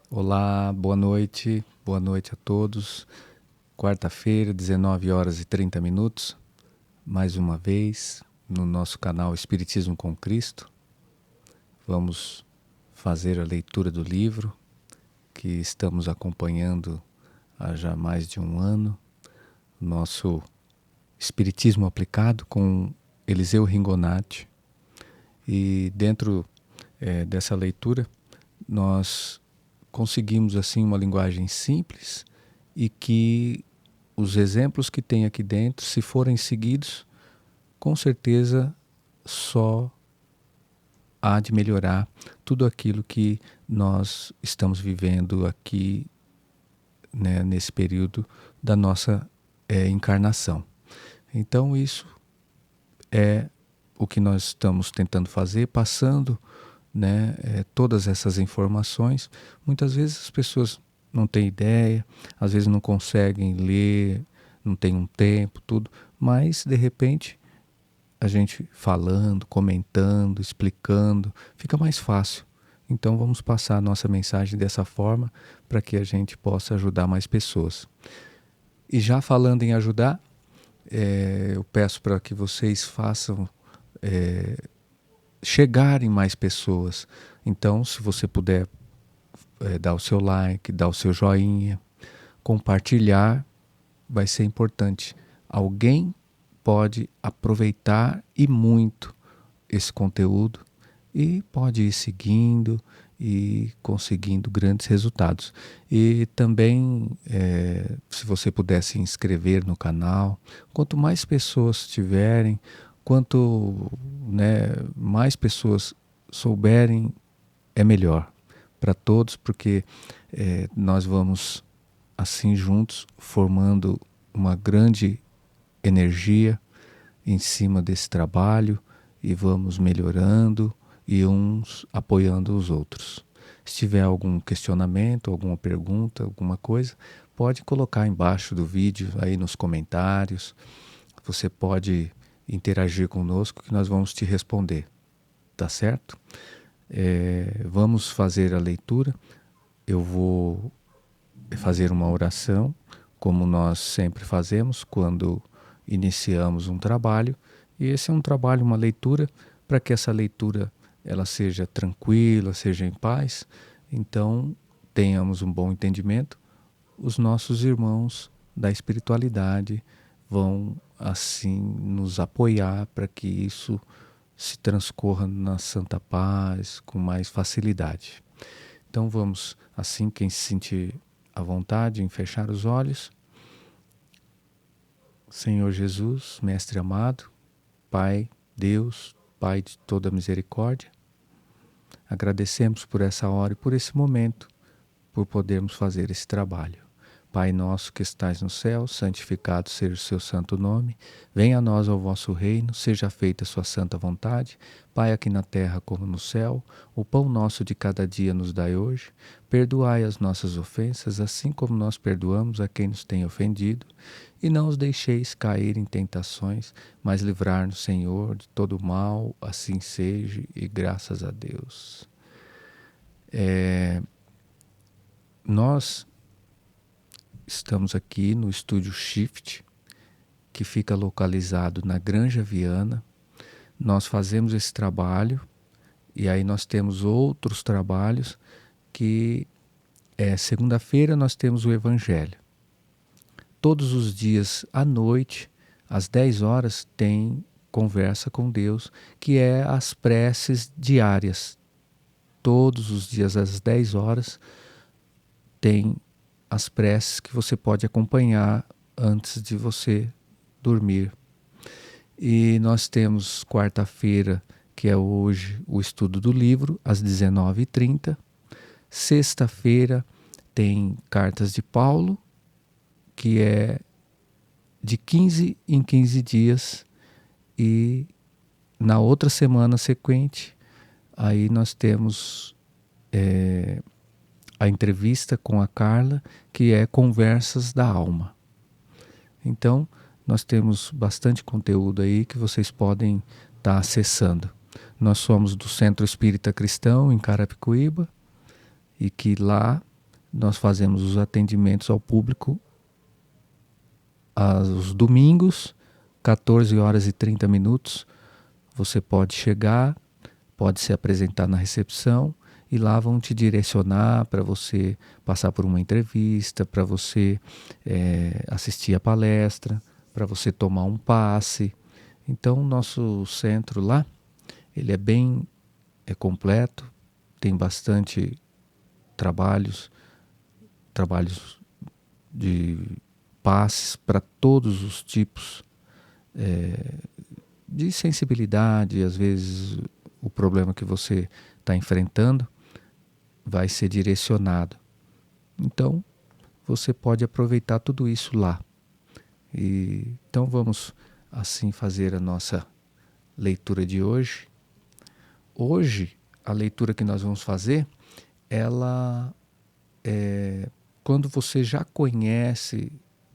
Olá, boa noite a todos. Quarta-feira, 19 horas e 30 minutos, mais uma vez no nosso canal Espiritismo com Cristo. Vamos fazer a leitura do livro que estamos acompanhando há já mais de um ano, nosso Espiritismo aplicado com Eliseu Ringonati. E dentro dessa leitura nós conseguimos assim uma linguagem simples e que os exemplos que tem aqui dentro, se forem seguidos, com certeza só há de melhorar tudo aquilo que nós estamos vivendo aqui, né, nesse período da nossa encarnação. Então isso é o que nós estamos tentando fazer, passando, né, todas essas informações. Muitas vezes as pessoas não têm ideia, às vezes não conseguem ler, não tem um tempo, tudo, mas de repente a gente falando, comentando, explicando, fica mais fácil. Então vamos passar a nossa mensagem dessa forma para que a gente possa ajudar mais pessoas. E já falando em ajudar, eu peço para que vocês façam chegar em mais pessoas. Então, se você puder dar o seu like, dar o seu joinha, compartilhar, vai ser importante. Alguém pode aproveitar e muito esse conteúdo e pode ir seguindo e conseguindo grandes resultados. E também, se você puder se inscrever no canal, quanto mais pessoas tiverem, quanto, né, mais pessoas souberem, é melhor para todos, porque nós vamos assim juntos formando uma grande energia em cima desse trabalho e vamos melhorando e uns apoiando os outros. Se tiver algum questionamento, alguma pergunta, alguma coisa, pode colocar embaixo do vídeo, aí nos comentários. Você pode interagir conosco que nós vamos te responder, tá certo? Vamos fazer a leitura. Eu vou fazer uma oração, como nós sempre fazemos quando iniciamos um trabalho. E esse é um trabalho, uma leitura, para que essa leitura ela seja tranquila, seja em paz. Então, tenhamos um bom entendimento. Os nossos irmãos da espiritualidade vão assim nos apoiar para que isso se transcorra na santa paz com mais facilidade. Então vamos, assim, quem se sentir à vontade em fechar os olhos. Senhor Jesus, Mestre amado, Pai, Deus, Pai de toda misericórdia, agradecemos por essa hora e por esse momento, por podermos fazer esse trabalho. Pai nosso que estais no céu, santificado seja o seu santo nome. Venha a nós o vosso reino, seja feita a sua santa vontade, Pai, aqui na terra como no céu. O pão nosso de cada dia nos dai hoje. Perdoai as nossas ofensas, assim como nós perdoamos a quem nos tem ofendido. E não os deixeis cair em tentações, mas livrar-nos, Senhor, de todo mal, assim seja, e graças a Deus. Nós estamos aqui no Estúdio Shift, que fica localizado na Granja Viana. Nós fazemos esse trabalho e aí nós temos outros trabalhos que segunda-feira nós temos o Evangelho. Todos os dias à noite, às 10 horas, tem Conversa com Deus, que é as preces diárias. Todos os dias às 10 horas tem as preces que você pode acompanhar antes de você dormir. E nós temos quarta-feira, que é hoje, o estudo do livro, às 19h30. Sexta-feira tem Cartas de Paulo, que é de 15 em 15 dias. E na outra semana sequente, aí nós temos a entrevista com a Carla, que é Conversas da Alma. Então, nós temos bastante conteúdo aí que vocês podem estar acessando. Nós somos do Centro Espírita Cristão, em Carapicuíba, e que lá nós fazemos os atendimentos ao público aos domingos, 14 horas e 30 minutos. Você pode chegar, pode se apresentar na recepção e lá vão te direcionar para você passar por uma entrevista, para você assistir a palestra, para você tomar um passe. Então, nosso centro lá, ele é bem completo, tem bastante trabalhos de passes para todos os tipos de sensibilidade. Às vezes o problema que você está enfrentando vai ser direcionado. Então você pode aproveitar tudo isso lá. Então vamos assim fazer a nossa leitura de hoje. Hoje a leitura que nós vamos fazer, ela é quando você já conhece,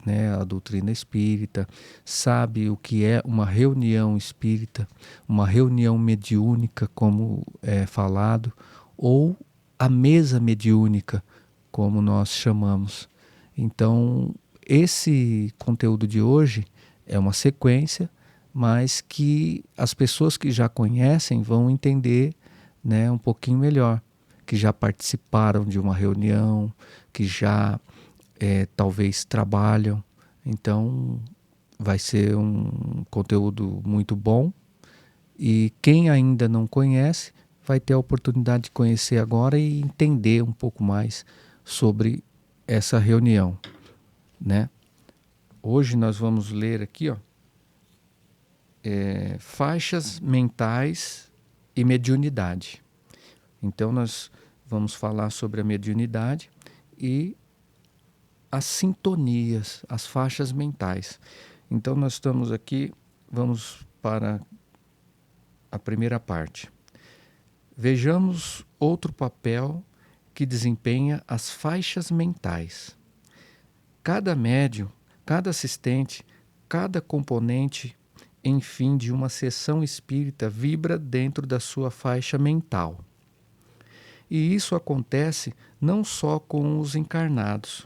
né, a doutrina espírita, sabe o que é uma reunião espírita, uma reunião mediúnica, como é falado, ou a mesa mediúnica, como nós chamamos. Então, esse conteúdo de hoje é uma sequência, mas que as pessoas que já conhecem vão entender, né, um pouquinho melhor, que já participaram de uma reunião, que já talvez trabalham. Então vai ser um conteúdo muito bom, e quem ainda não conhece vai ter a oportunidade de conhecer agora e entender um pouco mais sobre essa reunião, né? Hoje nós vamos ler aqui, faixas mentais e mediunidade. Então nós vamos falar sobre a mediunidade e as sintonias, as faixas mentais. Então nós estamos aqui, vamos para a primeira parte. Vejamos outro papel que desempenha as faixas mentais. Cada médium, cada assistente, cada componente, enfim, de uma sessão espírita vibra dentro da sua faixa mental. E isso acontece não só com os encarnados,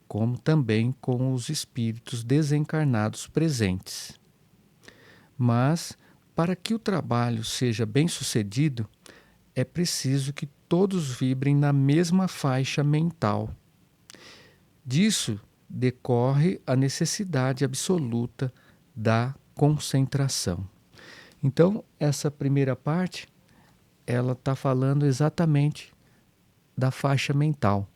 como também com os espíritos desencarnados presentes. Mas, para que o trabalho seja bem-sucedido, é preciso que todos vibrem na mesma faixa mental. Disso decorre a necessidade absoluta da concentração. Então, essa primeira parte, ela está falando exatamente da faixa mental.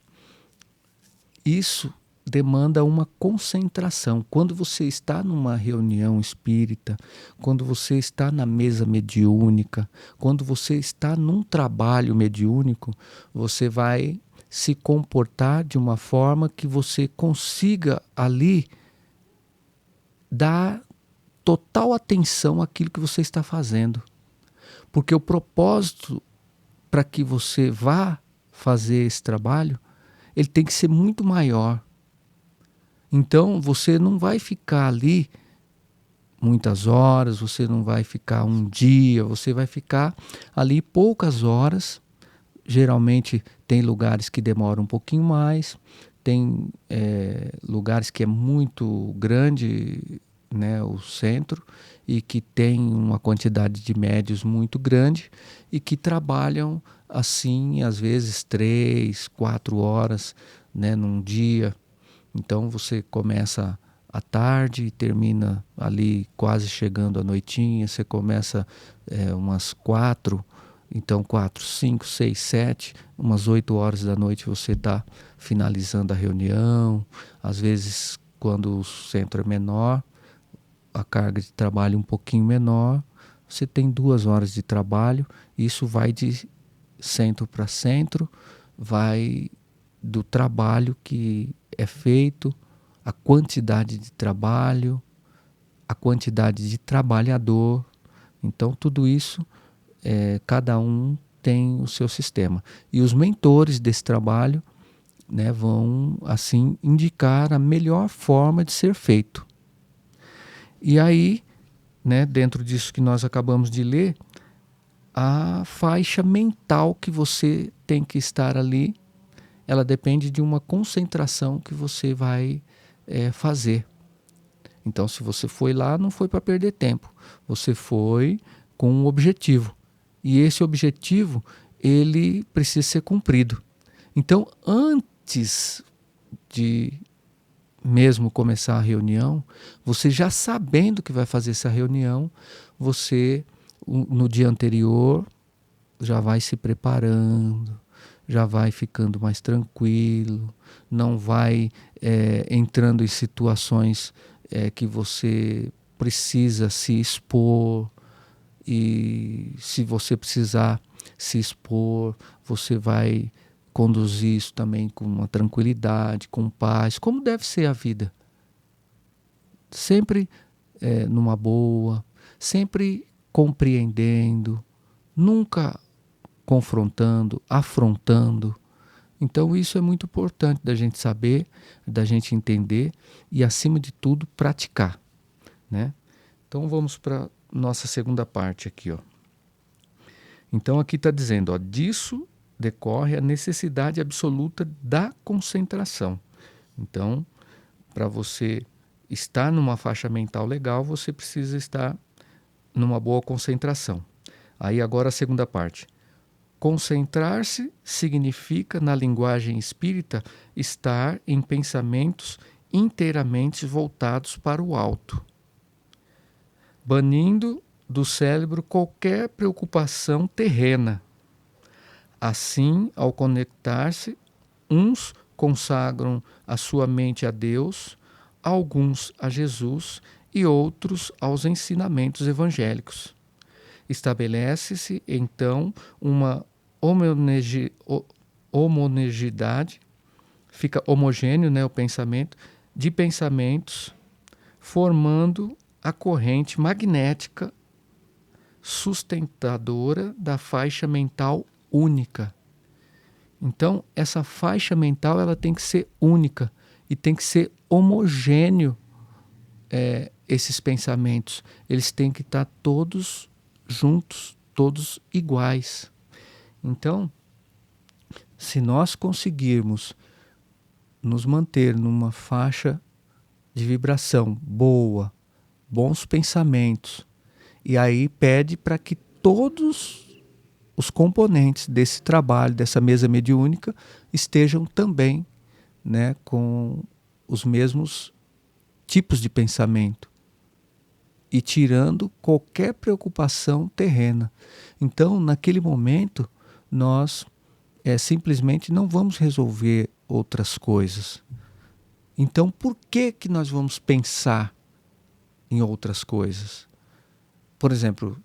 Isso demanda uma concentração. Quando você está numa reunião espírita, quando você está na mesa mediúnica, quando você está num trabalho mediúnico, você vai se comportar de uma forma que você consiga ali dar total atenção àquilo que você está fazendo. Porque o propósito para que você vá fazer esse trabalho, ele tem que ser muito maior. Então você não vai ficar ali muitas horas, você não vai ficar um dia, você vai ficar ali poucas horas. Geralmente tem lugares que demoram um pouquinho mais, tem lugares que é muito grande, né, o centro, e que tem uma quantidade de médios muito grande e que trabalham assim, às vezes 3, 4 horas, né, num dia. Então você começa à tarde e termina ali quase chegando à noitinha. Você começa umas 4, então 4, 5, 6, 7, umas 8 horas da noite você está finalizando a reunião. Às vezes, quando o centro é menor, a carga de trabalho um pouquinho menor, você tem 2 horas de trabalho. Isso vai de centro para centro, vai do trabalho que é feito, a quantidade de trabalho, a quantidade de trabalhador. Então tudo isso, cada um tem o seu sistema. E os mentores desse trabalho, né, vão assim indicar a melhor forma de ser feito. E aí, né, dentro disso que nós acabamos de ler, a faixa mental que você tem que estar ali ela depende de uma concentração que você vai fazer. Então, se você foi lá, não foi para perder tempo. Você foi com um objetivo. E esse objetivo, ele precisa ser cumprido. Então, antes de mesmo começar a reunião, você já sabendo que vai fazer essa reunião, você, no dia anterior, já vai se preparando, já vai ficando mais tranquilo, não vai entrando em situações que você precisa se expor, e se você precisar se expor, você vai conduzir isso também com uma tranquilidade, com paz, como deve ser a vida. Sempre numa boa, sempre compreendendo, nunca confrontando, afrontando. Então isso é muito importante da gente saber, da gente entender e, acima de tudo, praticar, né? Então vamos para nossa segunda parte aqui, ó. Então aqui está dizendo, ó, disso decorre a necessidade absoluta da concentração. Então, para você estar numa faixa mental legal, você precisa estar numa boa concentração. Aí agora a segunda parte. Concentrar-se significa, na linguagem espírita, estar em pensamentos inteiramente voltados para o alto, banindo do cérebro qualquer preocupação terrena. Assim, ao conectar-se, uns consagram a sua mente a Deus, alguns a Jesus e outros aos ensinamentos evangélicos. Estabelece-se, então, uma homogeneidade, fica homogêneo, né, o pensamento, de pensamentos, formando a corrente magnética sustentadora da faixa mental única. Então, essa faixa mental ela tem que ser única e tem que ser homogêneo. Esses pensamentos, eles têm que estar todos juntos, todos iguais. Então, se nós conseguirmos nos manter numa faixa de vibração boa, bons pensamentos, e aí pede para que todos os componentes desse trabalho, dessa mesa mediúnica, estejam também, né, com os mesmos tipos de pensamento e tirando qualquer preocupação terrena. Então, naquele momento, nós simplesmente não vamos resolver outras coisas. Então, por que nós vamos pensar em outras coisas? Por exemplo,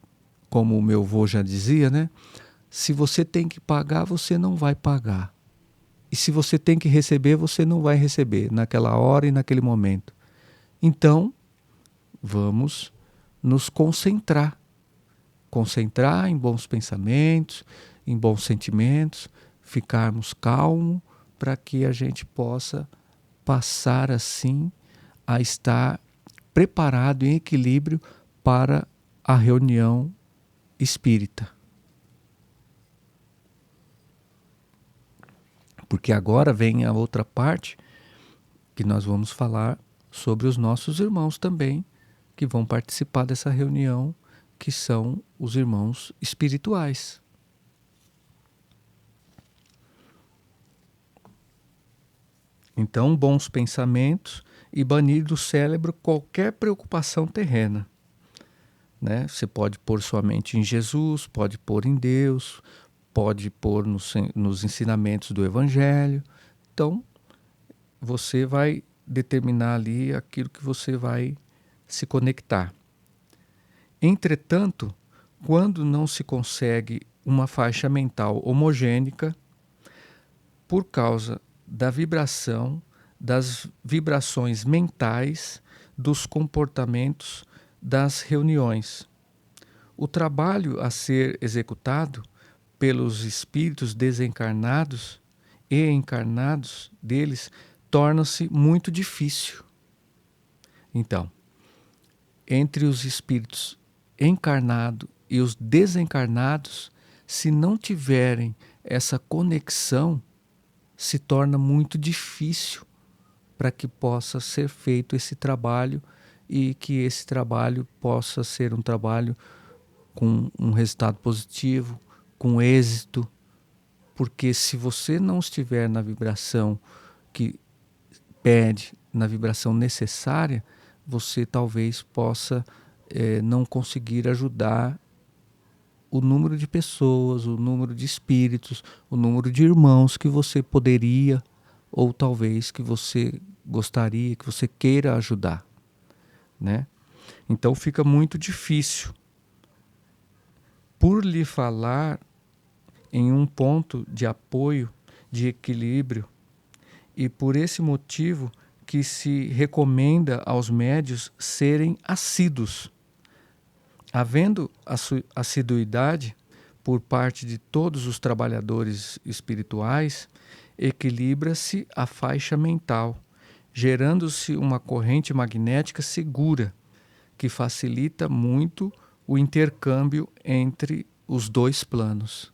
como o meu avô já dizia, né? Se você tem que pagar, você não vai pagar. E se você tem que receber, você não vai receber naquela hora e naquele momento. Então, vamos nos concentrar. Concentrar em bons pensamentos, em bons sentimentos, ficarmos calmos para que a gente possa passar assim a estar preparado em equilíbrio para a reunião espírita. Porque agora vem a outra parte que nós vamos falar sobre os nossos irmãos também, que vão participar dessa reunião, que são os irmãos espirituais. Então, bons pensamentos e banir do cérebro qualquer preocupação terrena. Né? Você pode pôr sua mente em Jesus, pode pôr em Deus, pode pôr nos ensinamentos do Evangelho. Então, você vai determinar ali aquilo que você vai se conectar. Entretanto, quando não se consegue uma faixa mental homogênea, por causa da vibração, das vibrações mentais, dos comportamentos das reuniões. O trabalho a ser executado pelos espíritos desencarnados e encarnados deles torna-se muito difícil. Então, entre os espíritos encarnados e os desencarnados, se não tiverem essa conexão, se torna muito difícil para que possa ser feito esse trabalho e que esse trabalho possa ser um trabalho com um resultado positivo, com êxito, porque se você não estiver na vibração que pede, na vibração necessária, você talvez possa não conseguir ajudar o número de pessoas, o número de espíritos, o número de irmãos que você poderia ou talvez que você gostaria, que você queira ajudar, né? Então fica muito difícil. Por lhe falar em um ponto de apoio, de equilíbrio, e por esse motivo que se recomenda aos médios serem assíduos. Havendo assiduidade por parte de todos os trabalhadores espirituais, equilibra-se a faixa mental, gerando-se uma corrente magnética segura, que facilita muito o intercâmbio entre os dois planos.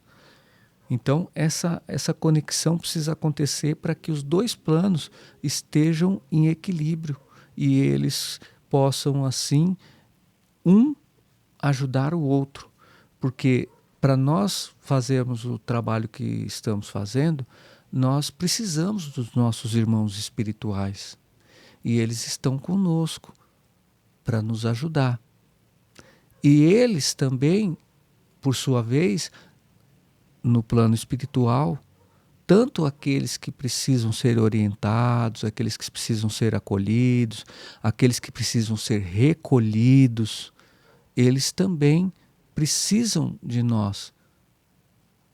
Então, essa conexão precisa acontecer para que os dois planos estejam em equilíbrio e eles possam, assim, ajudar o outro. Porque para nós fazermos o trabalho que estamos fazendo, nós precisamos dos nossos irmãos espirituais. E eles estão conosco para nos ajudar. E eles também, por sua vez, no plano espiritual, tanto aqueles que precisam ser orientados, aqueles que precisam ser acolhidos, aqueles que precisam ser recolhidos, eles também precisam de nós.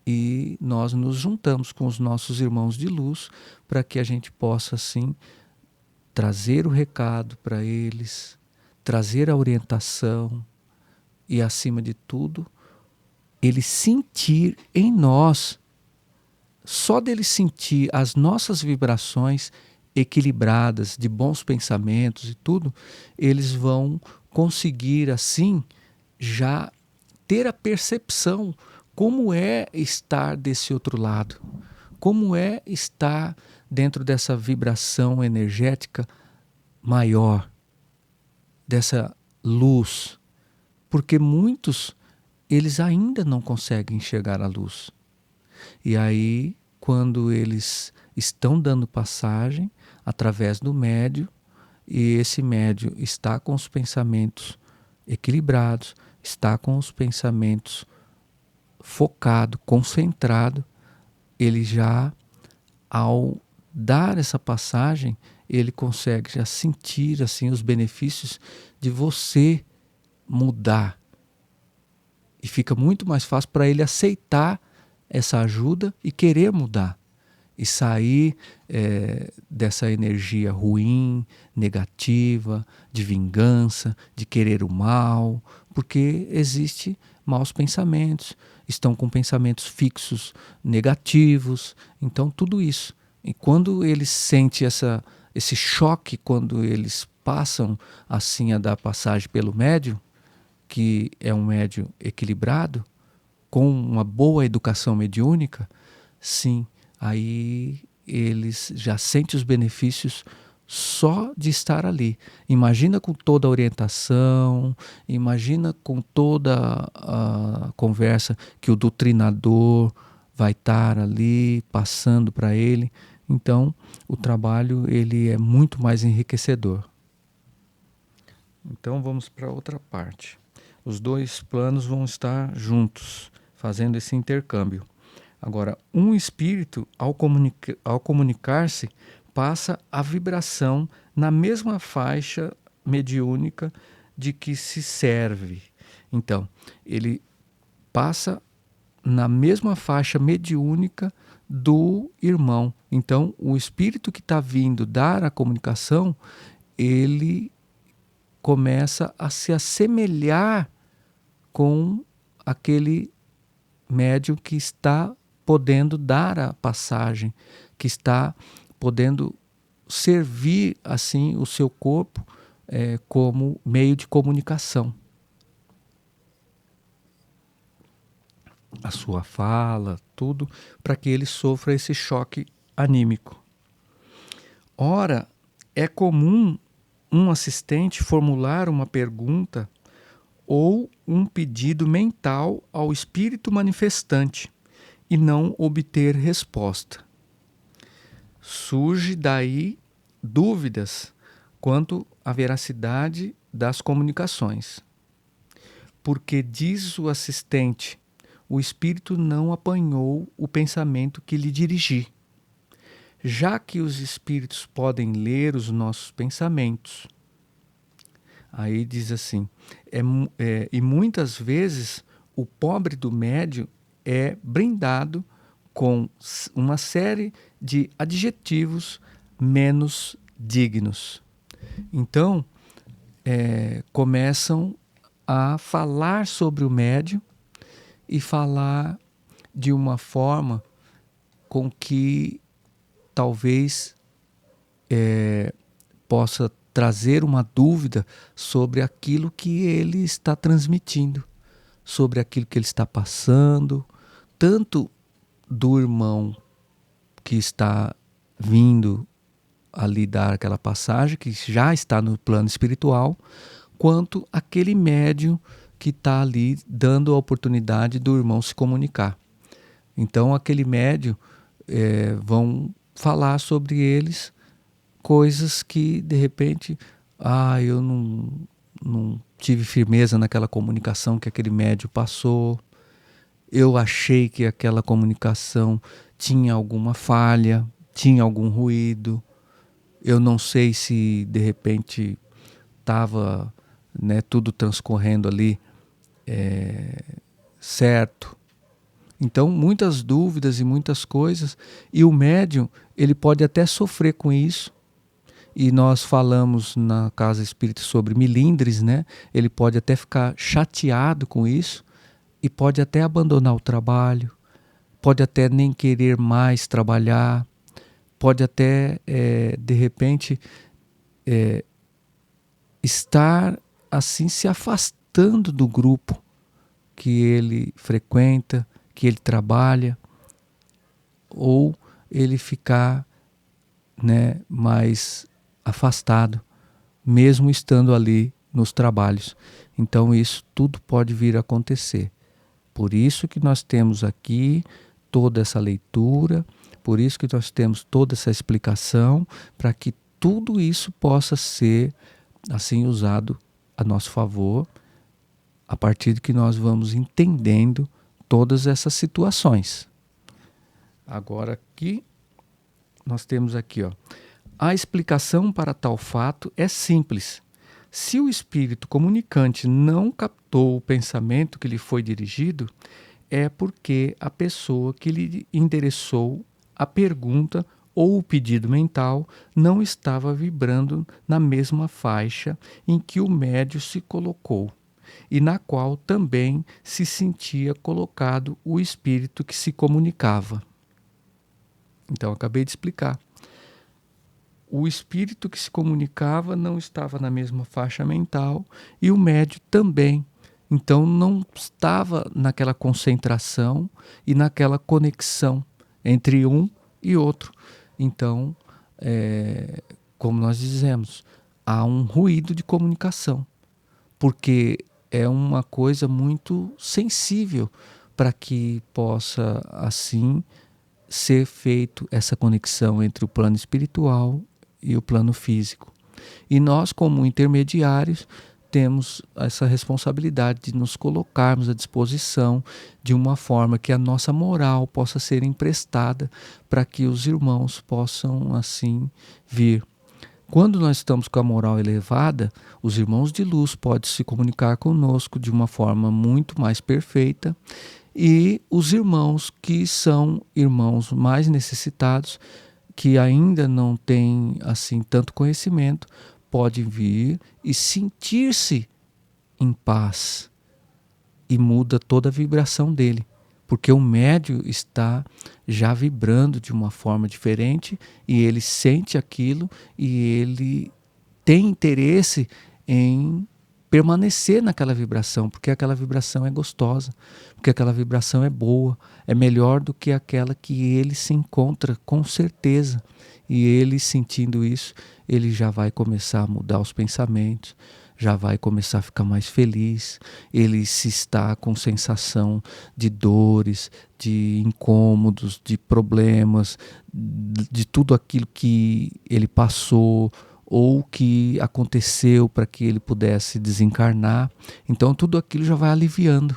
E nós nos juntamos com os nossos irmãos de luz para que a gente possa, assim, trazer o recado para eles, trazer a orientação e, acima de tudo, ele sentir em nós, só dele sentir as nossas vibrações equilibradas, de bons pensamentos e tudo, eles vão conseguir, assim, já ter a percepção como é estar desse outro lado, como é estar dentro dessa vibração energética maior, dessa luz, porque muitos, eles ainda não conseguem enxergar a luz. E aí, quando eles estão dando passagem através do médio, e esse médio está com os pensamentos equilibrados, está com os pensamentos focado, concentrado, ele já, ao dar essa passagem, ele consegue já sentir, assim, os benefícios de você mudar. E fica muito mais fácil para ele aceitar essa ajuda e querer mudar. E sair dessa energia ruim, negativa, de vingança, de querer o mal, porque existe maus pensamentos, estão com pensamentos fixos negativos, então tudo isso. E quando eles sentem esse choque, quando eles passam assim a dar passagem pelo médium, que é um médium equilibrado, com uma boa educação mediúnica, sim, aí eles já sentem os benefícios só de estar ali. Imagina com toda a orientação, imagina com toda a conversa que o doutrinador vai estar ali passando para ele. Então, o trabalho ele é muito mais enriquecedor. Então, vamos para outra parte. Os dois planos vão estar juntos, fazendo esse intercâmbio. Agora, um espírito, ao comunicar-se, passa a vibração na mesma faixa mediúnica de que se serve. Então, ele passa na mesma faixa mediúnica do irmão. Então, o espírito que está vindo dar a comunicação, ele começa a se assemelhar com aquele médium que está podendo dar a passagem, que está podendo servir assim o seu corpo como meio de comunicação. A sua fala, tudo, para que ele sofra esse choque anímico. Ora, é comum um assistente formular uma pergunta ou um pedido mental ao espírito manifestante e não obter resposta. Surge daí dúvidas quanto à veracidade das comunicações. Porque diz o assistente, o espírito não apanhou o pensamento que lhe dirigi. Já que os espíritos podem ler os nossos pensamentos. Aí diz assim, e muitas vezes o pobre do médium é brindado com uma série de adjetivos menos dignos. Então, começam a falar sobre o médium e falar de uma forma com que talvez possa trazer uma dúvida sobre aquilo que ele está transmitindo, sobre aquilo que ele está passando, tanto do irmão que está vindo ali dar aquela passagem, que já está no plano espiritual, quanto aquele médium que está ali dando a oportunidade do irmão se comunicar. Então aquele médium vão falar sobre eles coisas que de repente eu não tive firmeza naquela comunicação que aquele médium passou, eu achei que aquela comunicação tinha alguma falha, tinha algum ruído, eu não sei se de repente estava tudo transcorrendo ali certo. Então, muitas dúvidas e muitas coisas, e o médium, ele pode até sofrer com isso, e nós falamos na Casa Espírita sobre milindres, né? Ele pode até ficar chateado com isso, e pode até abandonar o trabalho, pode até nem querer mais trabalhar, pode até, de repente, estar assim se afastando do grupo que ele frequenta, que ele trabalha, ou ele ficar mais afastado, mesmo estando ali nos trabalhos. Então isso tudo pode vir a acontecer. Por isso que nós temos aqui toda essa leitura, por isso que nós temos toda essa explicação, para que tudo isso possa ser assim usado a nosso favor, a partir de que nós vamos entendendo todas essas situações. Agora aqui, nós temos aqui, a explicação para tal fato é simples. Se o espírito comunicante não captou o pensamento que lhe foi dirigido, é porque a pessoa que lhe endereçou a pergunta ou o pedido mental não estava vibrando na mesma faixa em que o médium se colocou, e na qual também se sentia colocado o espírito que se comunicava. Então, acabei de explicar. O espírito que se comunicava não estava na mesma faixa mental e o médium também. Então, não estava naquela concentração e naquela conexão entre um e outro. Então, como nós dizemos, há um ruído de comunicação, porque é uma coisa muito sensível para que possa, assim, ser feito essa conexão entre o plano espiritual e o plano físico. E nós, como intermediários, temos essa responsabilidade de nos colocarmos à disposição de uma forma que a nossa moral possa ser emprestada para que os irmãos possam, assim, vir. Quando nós estamos com a moral elevada, os irmãos de luz podem se comunicar conosco de uma forma muito mais perfeita, e os irmãos que são irmãos mais necessitados, que ainda não têm assim tanto conhecimento, podem vir e sentir-se em paz, e muda toda a vibração dele, porque o médium está já vibrando de uma forma diferente e ele sente aquilo e ele tem interesse em permanecer naquela vibração, porque aquela vibração é gostosa, porque aquela vibração é boa, é melhor do que aquela que ele se encontra, com certeza. E ele, sentindo isso, ele já vai começar a mudar os pensamentos, já vai começar a ficar mais feliz. Ele, se está com sensação de dores, de incômodos, de problemas, de tudo aquilo que ele passou ou que aconteceu para que ele pudesse desencarnar, então tudo aquilo já vai aliviando.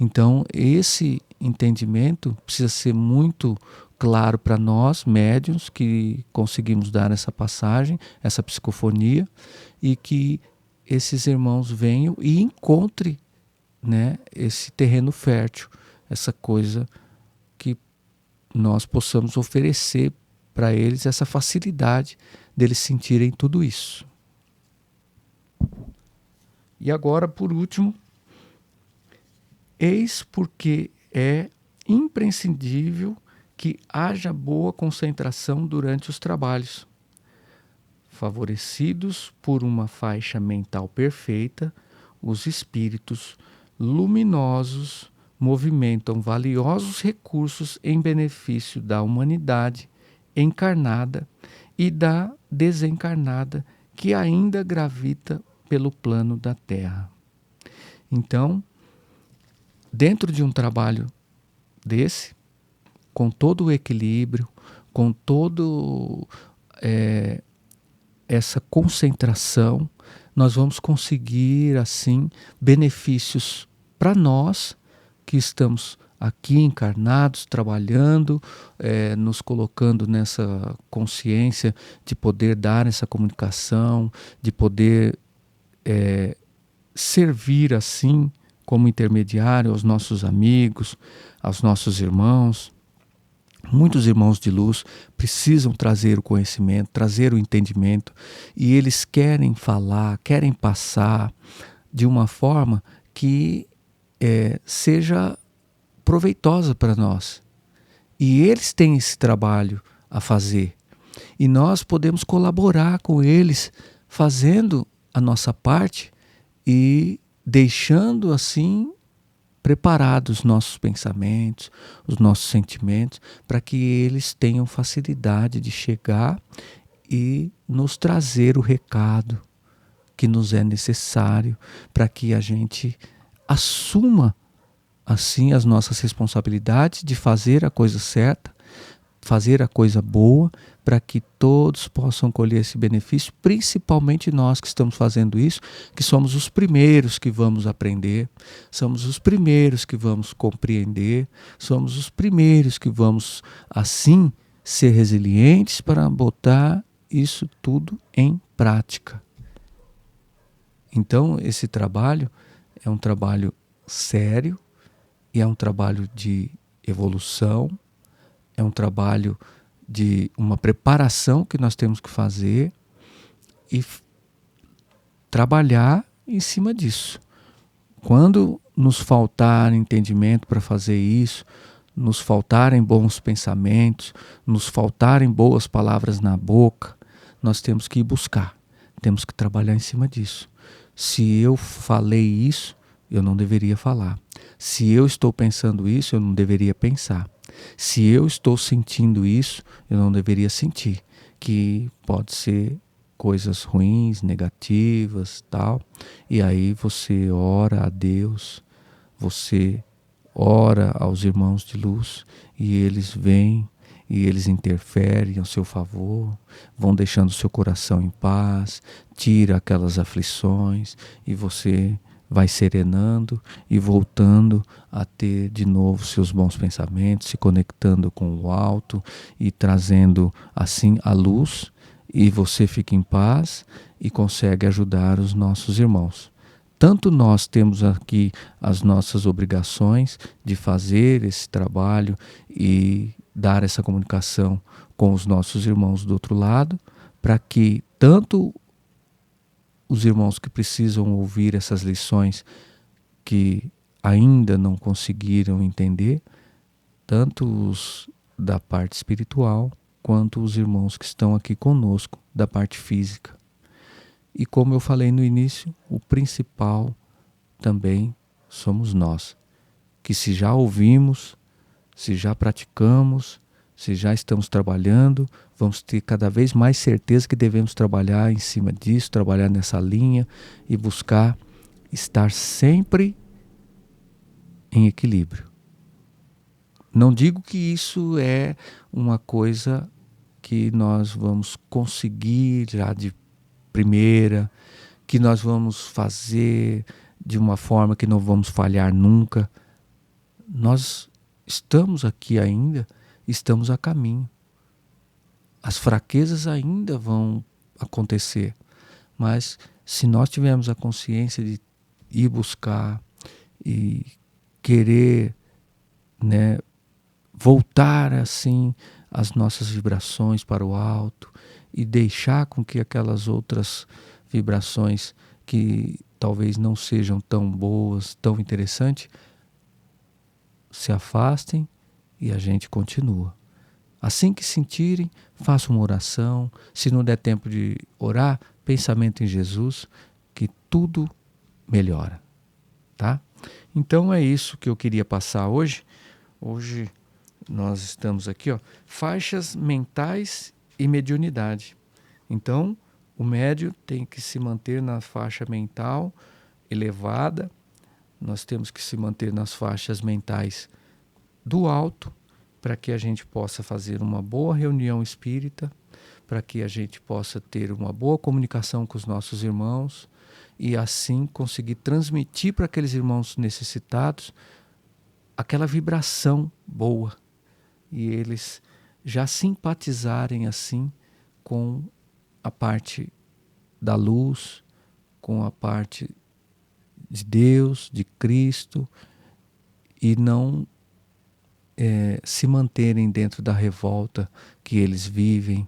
Então esse entendimento precisa ser muito claro para nós, médiuns, que conseguimos dar essa passagem, essa psicofonia, e que esses irmãos venham e encontrem, né, esse terreno fértil, essa coisa que nós possamos oferecer para eles, essa facilidade deles sentirem tudo isso. E agora, por último, eis porque é imprescindível que haja boa concentração durante os trabalhos. Favorecidos por uma faixa mental perfeita, os espíritos luminosos movimentam valiosos recursos em benefício da humanidade encarnada e da desencarnada que ainda gravita pelo plano da Terra. Então, dentro de um trabalho desse, com todo o equilíbrio, com todo essa concentração, nós vamos conseguir, assim, benefícios para nós que estamos aqui encarnados, trabalhando, nos colocando nessa consciência de poder dar essa comunicação, de poder servir assim como intermediário aos nossos amigos, aos nossos irmãos. Muitos irmãos de luz precisam trazer o conhecimento, trazer o entendimento, e eles querem falar, querem passar de uma forma que seja proveitosa para nós. E eles têm esse trabalho a fazer. E nós podemos colaborar com eles, fazendo a nossa parte e deixando assim preparados os nossos pensamentos, os nossos sentimentos, para que eles tenham facilidade de chegar e nos trazer o recado que nos é necessário para que a gente assuma assim as nossas responsabilidades de fazer a coisa certa, fazer a coisa boa, para que todos possam colher esse benefício, principalmente nós que estamos fazendo isso, que somos os primeiros que vamos aprender, somos os primeiros que vamos compreender, somos os primeiros que vamos, assim, ser resilientes para botar isso tudo em prática. Então, esse trabalho é um trabalho sério e é um trabalho de evolução, é um trabalho de uma preparação que nós temos que fazer e trabalhar em cima disso. Quando nos faltar entendimento para fazer isso, nos faltarem bons pensamentos, nos faltarem boas palavras na boca, nós temos que ir buscar, temos que trabalhar em cima disso. Se eu falei isso, eu não deveria falar. Se eu estou pensando isso, eu não deveria pensar. Se eu estou sentindo isso, eu não deveria sentir, que pode ser coisas ruins, negativas, tal. E aí você ora a Deus, você ora aos irmãos de luz e eles vêm e eles interferem ao seu favor, vão deixando seu coração em paz, tira aquelas aflições e você vai serenando e voltando a ter de novo seus bons pensamentos, se conectando com o alto e trazendo assim a luz, e você fica em paz e consegue ajudar os nossos irmãos. Tanto nós temos aqui as nossas obrigações de fazer esse trabalho e dar essa comunicação com os nossos irmãos do outro lado, para que tanto os irmãos que precisam ouvir essas lições que ainda não conseguiram entender, tanto os da parte espiritual, quanto os irmãos que estão aqui conosco, da parte física. E como eu falei no início, o principal também somos nós, que se já ouvimos, se já praticamos, se já estamos trabalhando, vamos ter cada vez mais certeza que devemos trabalhar em cima disso, trabalhar nessa linha e buscar estar sempre em equilíbrio. Não digo que isso é uma coisa que nós vamos conseguir já de primeira, que nós vamos fazer de uma forma que não vamos falhar nunca. Nós estamos aqui ainda, estamos a caminho. As fraquezas ainda vão acontecer, mas se nós tivermos a consciência de ir buscar e querer, né, voltar assim as nossas vibrações para o alto e deixar com que aquelas outras vibrações que talvez não sejam tão boas, tão interessantes, se afastem e a gente continua. Assim que sentirem, faça uma oração. Se não der tempo de orar, pensamento em Jesus, que tudo melhora, tá? Então é isso que eu queria passar hoje. Hoje nós estamos aqui, ó, faixas mentais e mediunidade. Então, o médium tem que se manter na faixa mental elevada, nós temos que se manter nas faixas mentais do alto, para que a gente possa fazer uma boa reunião espírita, para que a gente possa ter uma boa comunicação com os nossos irmãos e assim conseguir transmitir para aqueles irmãos necessitados aquela vibração boa e eles já simpatizarem assim com a parte da luz, com a parte de Deus, de Cristo, e não se manterem dentro da revolta que eles vivem,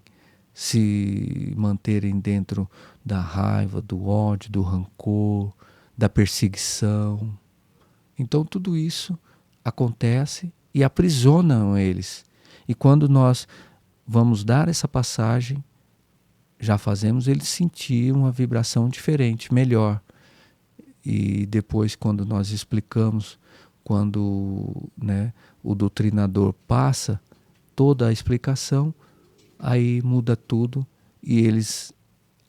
se manterem dentro da raiva, do ódio, do rancor, da perseguição. Então tudo isso acontece e aprisionam eles. E quando nós vamos dar essa passagem, já fazemos eles sentir uma vibração diferente, melhor. E depois, quando nós explicamos, quando, né, o doutrinador passa toda a explicação, aí muda tudo e eles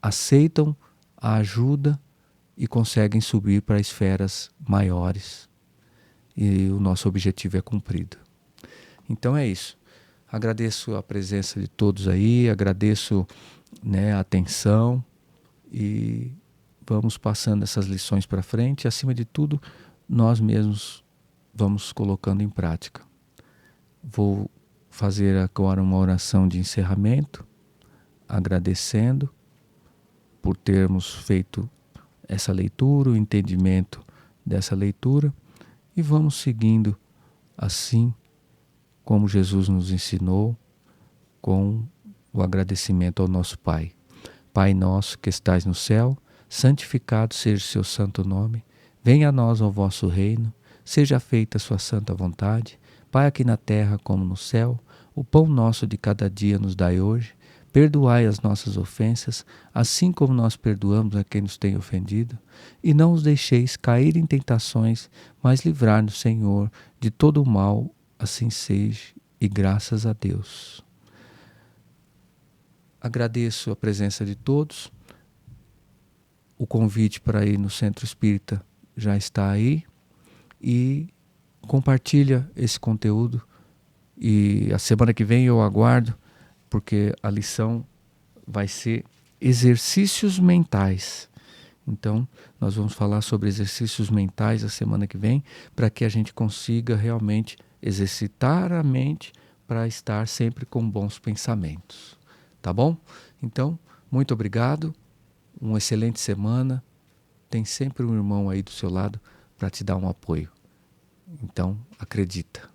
aceitam a ajuda e conseguem subir para esferas maiores. E o nosso objetivo é cumprido. Então é isso. Agradeço a presença de todos aí, agradeço, né, a atenção e vamos passando essas lições para frente e, acima de tudo, nós mesmos vamos colocando em prática. Vou fazer agora uma oração de encerramento, agradecendo por termos feito essa leitura, o entendimento dessa leitura, e vamos seguindo assim como Jesus nos ensinou, com o agradecimento ao nosso Pai. Pai nosso que estais no céu, santificado seja o seu santo nome, venha a nós o vosso reino, seja feita a sua santa vontade, Pai, aqui na terra como no céu. O pão nosso de cada dia nos dai hoje, perdoai as nossas ofensas, assim como nós perdoamos a quem nos tem ofendido, e não os deixeis cair em tentações, mas livrai-nos, Senhor, de todo o mal, assim seja, e graças a Deus. Agradeço a presença de todos. O convite para ir no Centro Espírita já está aí. E compartilha esse conteúdo. E a semana que vem eu aguardo, porque a lição vai ser exercícios mentais. Então, nós vamos falar sobre exercícios mentais a semana que vem, para que a gente consiga realmente exercitar a mente para estar sempre com bons pensamentos. Tá bom? Então, muito obrigado, uma excelente semana. Tem sempre um irmão aí do seu lado para te dar um apoio. Então, acredita.